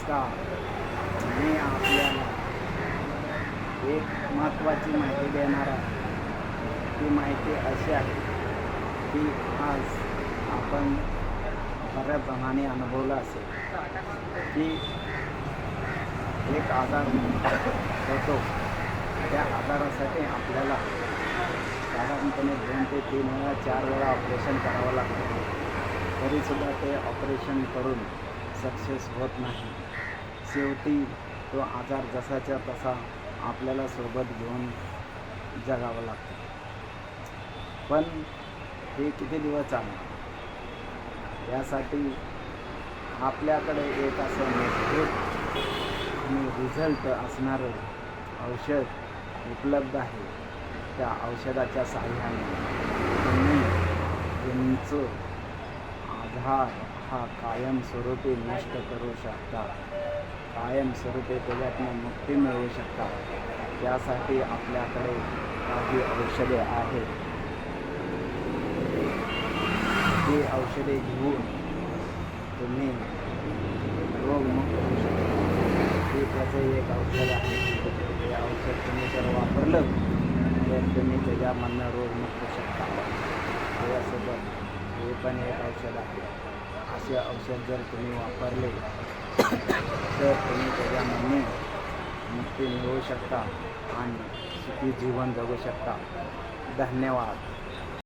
नमस्कार. मी आपल्याला एक महत्त्वाची माहिती देणार आहे. ती माहिती अशी आहे की आज आपण बऱ्याच जणांनी अनुभवलं असेल की एक आजार होतो. त्या आजारासाठी आपल्याला साधारणपणे 2 ते 3 वेळा 4 वेळा ऑपरेशन करावं लागतं. तरीसुद्धा ते ऑपरेशन करून सक्सेस होत नाही. शेवटी तो आजार जसाच्या तसा आपल्याला सोबत घेऊन जगावं लागतं. पण हे किती दिवस चालणार? यासाठी आपल्याकडे एक असं मजबूत आणि रिझल्ट असणारं औषध उपलब्ध आहे. त्या औषधाच्या साहाय्याने तुम्ही तुमचं आजार हा कायमस्वरूपी नष्ट करू शकता. कायमस्वरूपी त्याच्यातून मुक्ती मिळवू शकता. त्यासाठी आपल्याकडे काही औषधे आहेत. ही औषधे घेऊन तुम्ही रोगमुक्त होऊ शकता. हे त्याचं एक औषध आहे. हे औषध तुम्ही जर वापरलं तर तुम्ही त्याच्यामधनं रोगमुक्त होऊ शकता. त्याच्यासोबत हे पण एक औषध आहे. असे औषध जर तुम्ही वापरले तर तुम्ही त्याच्यामधून मुक्ती मिळवू शकता आणि सुखी जीवन जगू शकता. धन्यवाद.